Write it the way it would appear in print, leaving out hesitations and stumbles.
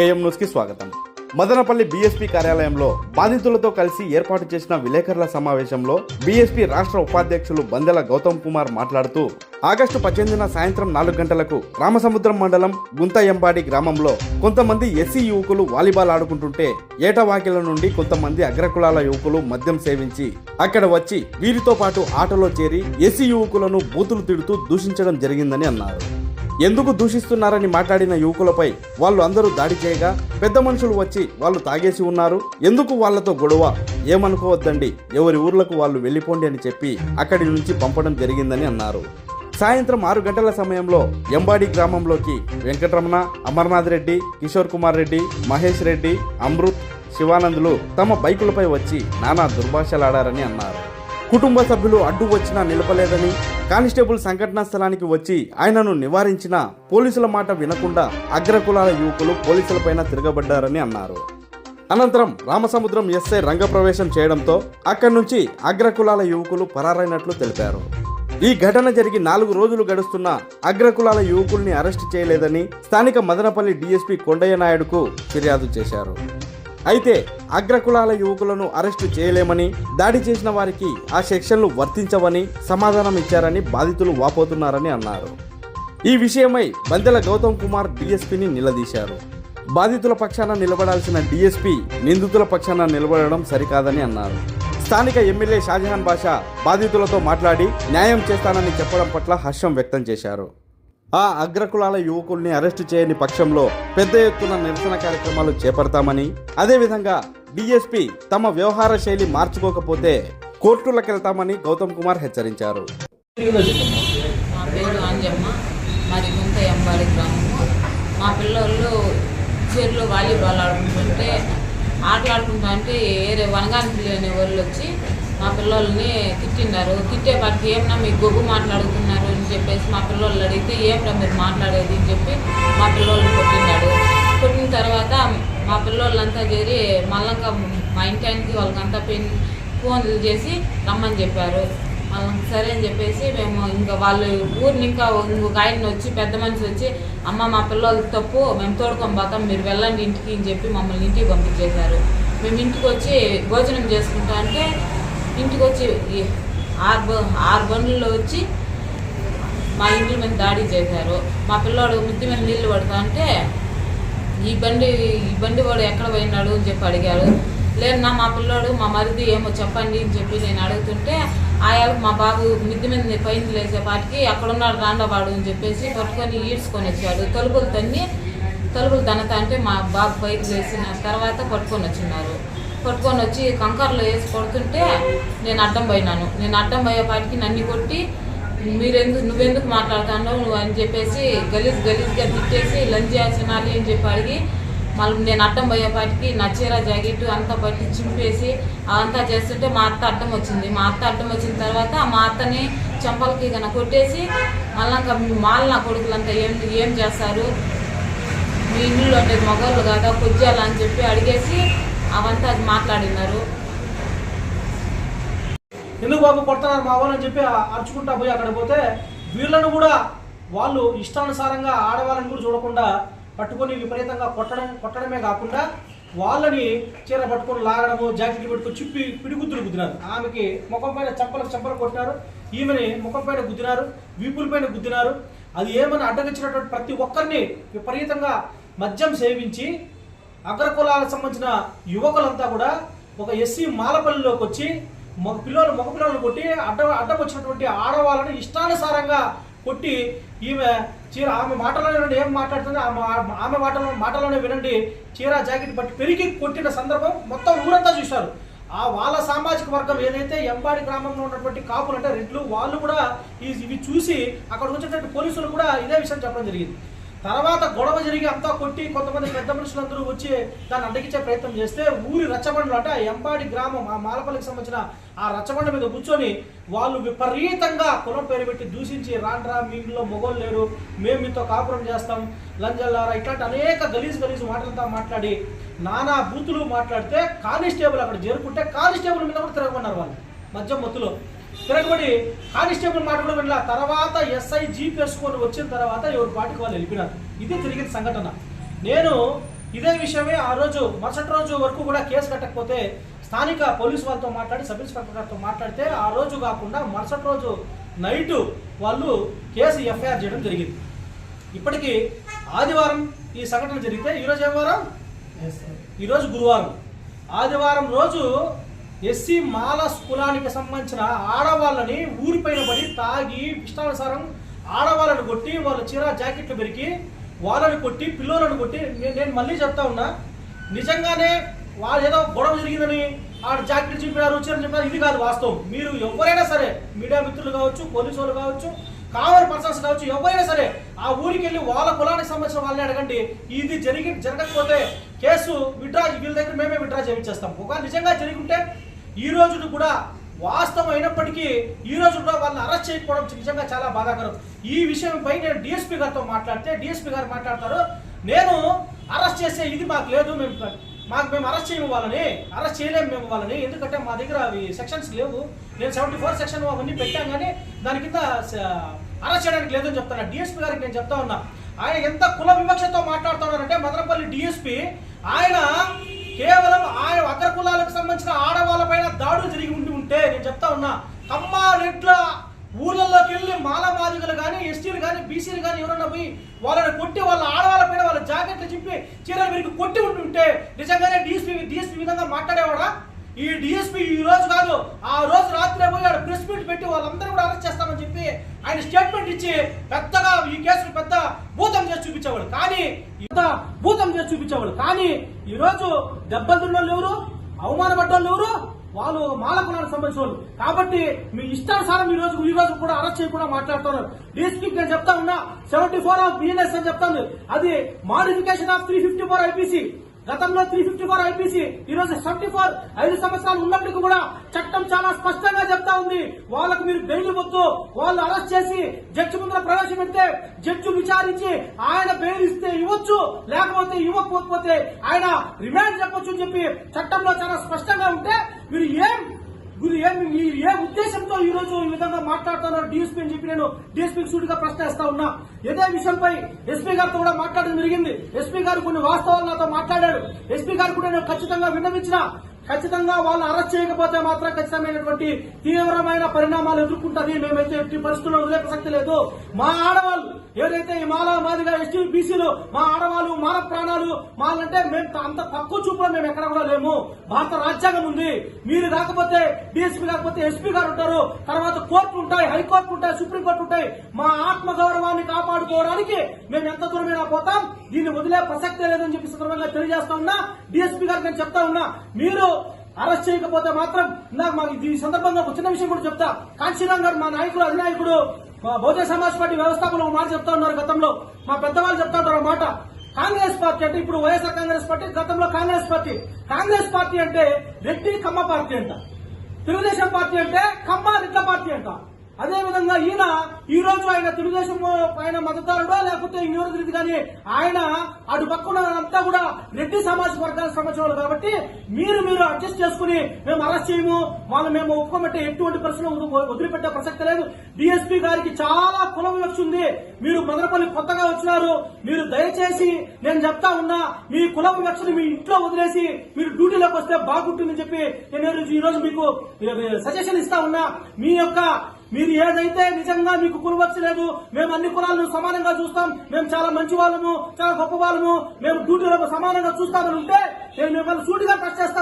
AM న్యూస్కి స్వాగతం. Madanapalle BSP కార్యాలయంలో బాధితులతో కలిసి ఏర్పాటు చేసిన విలేకరుల సమావేశంలో బీఎస్పీ రాష్ట్ర ఉపాధ్యక్షులు బందెల గౌతమ్ కుమార్ మాట్లాడుతూ ఆగస్టు 18న సాయంత్రం 4 గంటలకు రామసముద్రం మండలం గుంతయంబాడి గ్రామంలో కొంతమంది ఎస్సీ యువకులు వాలీబాల్ ఆడుకుంటుంటే ఏటవాకిల నుండి కొంతమంది అగ్రకులాల యువకులు మద్యం సేవించి అక్కడ వచ్చి వీరితో పాటు ఆటలో చేరి ఎస్సీ యువకులను బూతులు తిడుతూ దూషించడం జరిగిందని అన్నారు. ఎందుకు దూషిస్తున్నారని మాట్లాడిన యువకులపై వాళ్ళు అందరూ దాడి చేయగా పెద్ద మనుషులు వచ్చి వాళ్ళు తాగేసి ఉన్నారు, ఎందుకు వాళ్లతో గొడవ, ఏమనుకోవద్దండి, ఎవరి ఊర్లకు వాళ్ళు వెళ్ళిపోండి అని చెప్పి అక్కడి నుంచి పంపడం జరిగిందని అన్నారు. సాయంత్రం 6 గంటల సమయంలో ఎంబాడి గ్రామంలోకి వెంకటరమణ, అమర్నాథ్ రెడ్డి, కిషోర్ కుమార్ రెడ్డి, మహేష్ రెడ్డి, అమృత్, శివానందులు తమ బైకులపై వచ్చి నానా దుర్భాషలాడారని అన్నారు. కుటుంబ సభ్యులు అడ్డు వచ్చినా నిలపలేదని, కానిస్టేబుల్ సంఘటనా స్థలానికి వచ్చి ఆయనను నివారించిన పోలీసుల మాట వినకుండా అగ్రకులాల యువకులు పోలీసులపైన తిరగబడ్డారని అన్నారు. అనంతరం రామసముద్రం ఎస్ఐ రంగప్రవేశం చేయడంతో అక్కడి నుంచి అగ్రకులాల యువకులు పరారైనట్లు తెలిపారు. ఈ ఘటన జరిగి 4 రోజులు గడుస్తున్న అగ్రకులాల యువకుల్ని అరెస్టు చేయలేదని స్థానిక మదనపల్లి డీఎస్పీ కొండయ్య నాయుడుకు ఫిర్యాదు చేశారు. అయితే అగ్రకులాల యువకులను అరెస్టు చేయలేమని, దాడి చేసిన వారికి ఆ సెక్షన్లు వర్తించవని సమాధానం ఇచ్చారని బాధితులు వాపోతున్నారని అన్నారు. ఈ విషయమై బందెల గౌతమ్ కుమార్ డీఎస్పీని నిలదీశారు. బాధితుల పక్షాన నిలబడాల్సిన డీఎస్పీ నిందితుల పక్షాన నిలబడడం సరికాదని అన్నారు. స్థానిక ఎమ్మెల్యే షాజహాన్ బాషా బాధితులతో మాట్లాడి న్యాయం చేస్తానని చెప్పడం పట్ల హర్షం వ్యక్తం చేశారు. ఆ అగ్రకులాల యువకుల్ని అరెస్టు చేయని పక్షంలో పెద్ద ఎత్తున నిరసన కార్యక్రమాలు చేపడతామని, అదేవిధంగా డీఎస్పీ తమ వ్యవహార శైలి మార్చుకోకపోతే కోర్టులకు వెళ్తామని గౌతమ్ కుమార్ హెచ్చరించారు. మా పేరు అంజమ్మ, మాది గుంతయంబాడి గ్రామము. మా పిల్లలు చెరువులో వాలీబాల్ ఆడుకుంటుంటే ఆటలాడుకుంటా ఏరే వనగానికి అనే వాళ్ళు వచ్చి మా పిల్లల్ని తిట్టిన్నారు. తిట్టేపాటికి ఏమన్నా మీకు గొగ్గు మాట్లాడుతున్నారు అని చెప్పేసి మా పిల్లలు అడిగితే ఏమన్నా మీరు మాట్లాడేది అని చెప్పి మా పిల్లల్ని కొట్టినాడు. కొట్టిన తర్వాత మా పిల్లలంతా చేరి మళ్ళీ మా ఇంటానికి వాళ్ళకంతా ఫోన్లు చేసి రమ్మని చెప్పారు. సరే అని చెప్పేసి మేము ఇంకా వాళ్ళు ఊరిని ఇంకా ఇంకొక ఆయన వచ్చి పెద్ద మనిషి వచ్చి అమ్మ మా పిల్లలకి తప్పు, మేము తోడుకొని పోతాం, మీరు వెళ్ళండి ఇంటికి అని చెప్పి మమ్మల్ని ఇంటికి పంపించేశారు. మేము ఇంటికి వచ్చి భోజనం చేసుకుంటా అంటే ఇంటికి వచ్చి 6 బండ్లలో వచ్చి మా ఇంటి మీద దాడి చేశారు. మా పిల్లోడు మిద్ది మీద నీళ్లు పడతా అంటే ఈ బండి వాడు ఎక్కడ పోయినాడు అని చెప్పి అడిగారు. లేదన్నా మా పిల్లోడు మా మరిది ఏమో చెప్పండి అని చెప్పి నేను అడుగుతుంటే ఆయాలకు మా బాబు మిద్ది మీద పైన లేసేపాటికి అక్కడున్నాడు రాండవాడు అని చెప్పేసి పట్టుకొని ఈడ్చుకొని వచ్చాడు. తలుపులు తనతా అంటే మా బాబు పైకి లేచిన తర్వాత పట్టుకొని వచ్చినారు. పట్టుకొని వచ్చి కంకర్లో వేసి కొడుతుంటే నేను అడ్డం పోయినాను. నేను అడ్డం పోయేపాటికి నన్ను కొట్టి నువ్వెందుకు మాట్లాడుతున్నావు నువ్వు అని చెప్పేసి గలీజ్గా తిట్టేసి లంచ్ చేసినాలి అని చెప్పి అడిగి మళ్ళీ నేను అడ్డం పోయేపాటికి నా చీర జాకెట్ అంతా పట్టి చింపేసి అదంతా చేస్తుంటే మా అత్త అడ్డం వచ్చింది. మా అత్త అడ్డం వచ్చిన తర్వాత మా అత్తని చెంపలకి కన్నా కొట్టేసి మళ్ళీ నా కొడుకులంతా ఏం చేస్తారు, మీ ఇల్లు ఉండేది మగవాళ్ళు కదా కొద్దియాలా అని చెప్పి అడిగేసి అవంతా అది మాట్లాడినారు. ఎందుకు బాబు కొడుతున్నారు మా వాళ్ళని చెప్పి అరుచుకుంటా పోయి అక్కడ పోతే వీళ్ళను కూడా వాళ్ళు ఇష్టానుసారంగా ఆడవాళ్ళని కూడా చూడకుండా పట్టుకొని విపరీతంగా కొట్టడమే కాకుండా వాళ్ళని చీర పట్టుకొని లాగడము, జాకెట్లు పెట్టుకొని పిడిగుద్దులు గుద్దినారు. ఆమెకి ముఖం పైన చెంపలు కొట్టినారు, ఈమెని ముఖం పైన గుద్దినారు, వీపుల పైన గుద్దినారు. అది ఏమని అడ్డగించినటువంటి ప్రతి ఒక్కరిని విపరీతంగా మద్యం సేవించి అగ్రకులాలకు సంబంధించిన యువకులంతా కూడా ఒక ఎస్సీ మాలపల్లిలోకి వచ్చి మగ పిల్లలను కొట్టి అడ్డం వచ్చినటువంటి ఆడవాళ్ళని ఇష్టానుసారంగా కొట్టి ఆమె మాటలోనే వినండి ఏం మాట్లాడుతుంది, ఆమె మాటలోనే వినండి, చీర జాకెట్ పట్టి పెరిగి కొట్టిన సందర్భం మొత్తం ఊరంతా చూశారు. వాళ్ళ సామాజిక వర్గం ఏదైతే ఎంబాడి గ్రామంలో ఉన్నటువంటి కాపులు అంటే రెడ్లు వాళ్ళు కూడా ఇవి చూసి అక్కడ వచ్చినటువంటి పోలీసులు కూడా ఇదే విషయం చెప్పడం జరిగింది. తర్వాత గొడవ జరిగి అంతా కొట్టి కొంతమంది పెద్ద మనుషులందరూ వచ్చి దాన్ని అడ్డగించే ప్రయత్నం చేస్తే ఊరి రచ్చబండలు అంటే ఎంబాడి గ్రామం ఆ మాలపల్లికి సంబంధించిన ఆ రచ్చబండ మీద కూర్చొని వాళ్ళు విపరీతంగా కులం పేరు పెట్టి దూషించి రాండ్రా మీ ఇంట్లో మొగోళ్ళు లేరు, మేము మీతో కాపురం చేస్తాం, లంజల్లారా ఇట్లాంటి అనేక గలీజు మాటలతో మాట్లాడి నానా బూతులు మాట్లాడితే కానిస్టేబుల్ అక్కడ చేరుకుంటే కానిస్టేబుల్ మీద కూడా తిరగమన్నారు. వాళ్ళు మధ్య మత్తులో తిరగబడి కానిస్టేబుల్ మాట కూడా వినలా. తర్వాత ఎస్ఐ జీప్ వేసుకొని వచ్చిన తర్వాత ఎవరి పాటికి వాళ్ళు వెళ్ళిపోయినారు. ఇది తిరిగిన సంఘటన. నేను ఇదే విషయమే ఆ రోజు మరుసటి రోజు వరకు కూడా కేసు కట్టకపోతే స్థానిక పోలీసు వాళ్ళతో మాట్లాడి సబ్ ఇన్స్పెక్టర్ గారితో మాట్లాడితే ఆ రోజు కాకుండా మరుసటి రోజు నైటు వాళ్ళు కేసు ఎఫ్ఐఆర్ చేయడం జరిగింది. ఇప్పటికీ ఆదివారం ఈ సంఘటన జరిగితే ఈరోజు ఏం వారం? ఈరోజు గురువారం. ఆదివారం రోజు ఎస్సీ మాల కులానికి సంబంధించిన ఆడవాళ్ళని ఊరిపైన పడి తాగి ఇష్టానుసారం ఆడవాళ్ళని కొట్టి వాళ్ళ చీర జాకెట్లు పెరిగి వాళ్ళని కొట్టి పిల్లలను కొట్టి నేను మళ్ళీ చెప్తా ఉన్నా, నిజంగానే వాళ్ళు ఏదో గొడవ జరిగిందని ఆడ జాకెట్లు చెప్పినారు చీరలు చెప్పినారు, ఇది కాదు వాస్తవం. మీరు ఎవరైనా సరే మీడియా మిత్రులు కావచ్చు, పోలీసు వాళ్ళు కావచ్చు, కామన్ పర్సన్స్ కావచ్చు, ఎవరైనా సరే ఆ ఊరికి వెళ్ళి వాళ్ళ కులానికి సంబంధించిన వాళ్ళని అడగండి. ఇది జరగకపోతే కేసు విత్డ్రా వీళ్ళ దగ్గర మేమే విత్డ్రా చేయించేస్తాం. ఒకవేళ నిజంగా జరిగి ఉంటే ఈ రోజు కూడా వాస్తవం అయినప్పటికీ ఈ రోజు కూడా వాళ్ళని అరెస్ట్ చేయకపోవడం నిజంగా చాలా బాధాకరం. ఈ విషయంపై నేను డిఎస్పీ గారితో మాట్లాడితే డిఎస్పీ గారు మాట్లాడతారు, నేను అరెస్ట్ చేసే ఇది మాకు లేదు, మేము అరెస్ట్ చేయము వాళ్ళని, అరెస్ట్ చేయలేము మేము వాళ్ళని, ఎందుకంటే మా దగ్గర అవి సెక్షన్స్ లేవు. నేను 74 సెక్షన్ అవన్నీ పెట్టాం కానీ దాని కింద అరెస్ట్ చేయడానికి లేదని చెప్తాను. డిఎస్పీ గారికి నేను చెప్తా ఉన్నా, ఆయన ఎంత కుల వివక్షతో మాట్లాడుతున్నారంటే మదనపల్లి డిఎస్పీ ఆయన కేవలం ఆయన అగ్ర కులాలకు సంబంధించిన ఆడవాళ్ళ పైన దాడులు జరిగి ఉంటే నేను చెప్తా ఉన్నా, కమ్మారెడ్ల ఊళ్ళల్లోకి వెళ్ళి మాలమాదిగలు కానీ ఎస్టీలు కానీ బీసీలు కానీ ఎవరన్నా పోయి వాళ్ళని కొట్టి వాళ్ళ ఆడవాళ్ళ పైన వాళ్ళ జాకెట్లు చింపి చీరలు వీరికి కొట్టి ఉంటుంటే నిజంగానే డిఎస్పీ విధంగా మాట్లాడేవాడా? ఈ డిఎస్పీ ఈ రోజు కాదు ఆ రోజు రాత్రి పోయి ఆడ ప్రెస్ మీట్ పెట్టి వాళ్ళందరూ కూడా అరెస్ట్ చేస్తామని చెప్పి ఆయన స్టేట్మెంట్ ఇచ్చి పెద్దగా ఈ కేసును పెద్ద భూతం చేసి చూపించేవాడు. కానీ ఈ రోజు దెబ్బలు తిన్నోళ్ళు ఎవరు, అవమానపడ్డోళ్ళు ఎవరు? వాళ్ళు మాల కులానికి సంబంధించిన వాళ్ళు. కాబట్టి మీ ఇష్టానుసారం ఈ రోజు కూడా అరెస్ట్ చేయకుండా మాట్లాడుతున్నారు. డిఎస్పీకి నేను చెప్తా ఉన్నా 74 ఆఫ్ బిఎన్ఎస్ అని చెప్తాను, అది మాడిఫికేషన్ ఆఫ్ 354 ఐపీసీ. గతంలో 354 ఐపీసీ, ఈ రోజు 74 5 సంవత్సరాలు ఉన్నప్పటికీ కూడా చట్టం చాలా స్పష్టంగా చెప్తా ఉంది, వాళ్ళకు మీరు బెయిల్ ఇవ్వద్దు. వాళ్ళు అరెస్ట్ చేసి జడ్జి ముందర ప్రవేశపెడితే జడ్జి విచారించి ఆయన బెయిల్ ఇస్తే ఇవ్వచ్చు, లేకపోతే ఇవ్వకపోతే ఆయన రిమాండ్ చెప్పొచ్చు అని చెప్పి చట్టంలో చాలా స్పష్టంగా ఉంటే మీరు ఏ ఉద్దేశంతో ఈ రోజు ఈ విధంగా మాట్లాడుతున్నారు డిఎస్పీ అని చెప్పి నేను డిఎస్పీకి సూటిగా ప్రశ్నిస్తా ఉన్నా. ఇదే విషయంపై ఎస్పీ గారితో కూడా మాట్లాడడం జరిగింది. ఎస్పీ గారు కొన్ని వాస్తవాలు నాతో మాట్లాడాడు. ఎస్పీ గారు కూడా నేను ఖచ్చితంగా విన్నవించిన, ఖచ్చితంగా వాళ్ళని అరెస్ట్ చేయకపోతే మాత్రం ఖచ్చితమైనటువంటి తీవ్రమైన పరిణామాలు ఎదుర్కొంటుంది. మేమైతే ఎట్టి పరిస్థితుల్లో వదిలే ప్రసక్తి లేదు. మా ఆడవాళ్ళు ఏదైతే ఈ మాదిగా ఎస్టీ బీసీలు మా ఆడవాళ్ళు మాన ప్రాణాలు మాలంటే మేము అంత తక్కువ చూపులో మేము ఎక్కడ కూడా లేము. భారత రాజ్యాంగం ఉంది. మీరు కాకపోతే డిఎస్పీ కాకపోతే ఎస్పీ గారు ఉంటారు, తర్వాత కోర్టు ఉంటాయి, హైకోర్టు ఉంటాయి, సుప్రీంకోర్టు ఉంటాయి. మా ఆత్మ గౌరవాన్ని కాపాడుకోవడానికి మేము ఎంత దూరమైనా పోతాం, దీన్ని వదిలే ప్రసక్తే లేదని చెప్పి సందర్భంగా తెలియజేస్తా ఉన్నా. డిఎస్పీ గారికి నేను చెప్తా ఉన్నా, మీరు అరెస్ట్ చేయకపోతే మాత్రం నాకు మాకు ఈ సందర్భంగా ఒక చిన్న విషయం కూడా చెప్తా. కాంశీరామ్ గారు మా నాయకుడు అధినాయకుడు బహుజన సమాజ్ పార్టీ వ్యవస్థాపకులు ఒక మాట చెప్తా ఉన్నారు. గతంలో మా పెద్దవాళ్ళు చెప్తా ఉంటారు ఆ మాట. కాంగ్రెస్ పార్టీ అంటే ఇప్పుడు వైఎస్ఆర్ కాంగ్రెస్ పార్టీ, గతంలో కాంగ్రెస్ పార్టీ అంటే రెడ్డి కమ్మ పార్టీ అంట, తెలుగుదేశం పార్టీ అంటే కమ్మ రెడ్ల పార్టీ అంట. అదే విధంగా ఈయన ఈ రోజు ఆయన తెలుగుదేశం ఆయన మద్దతుదారుడో లేకపోతే ఇంకెవరు తెలియదు కానీ ఆయన అటు పక్కన అంతా కూడా రెడ్డి సమాజ వర్గాలకు సంబంధించిన వాళ్ళు. కాబట్టి మీరు అడ్జస్ట్ చేసుకుని మేము అరెస్ట్ చేయము, వాళ్ళు మేము ఒప్పుకోమంటే ఎటువంటి పరిస్థితుల్లో వదిలిపెట్టే ప్రసక్తి లేదు. డిఎస్పీ గారికి చాలా కుల వివక్ష ఉంది. మీరు మదనపల్లి కొత్తగా వచ్చినారు, మీరు దయచేసి నేను చెప్తా ఉన్నా, మీ కుల వివక్షని మీ ఇంట్లో వదిలేసి మీరు డ్యూటీలోకి వస్తే బాగుంటుందని చెప్పి నేను ఈ రోజు మీకు సజెషన్ ఇస్తా ఉన్నా. మీరు ఏదైతే నిజంగా మీకు కులవచ్చ లేదు, మేము అన్ని కులాలను సమానంగా చూస్తాం, మేము చాలా మంచి వాళ్ళము, చాలా గొప్ప వాళ్ళము, మేము డ్యూటీలో సమానంగా చూస్తామని ఉంటే నేను మిమ్మల్ని సూటిగా ప్రశ్నిస్తాను.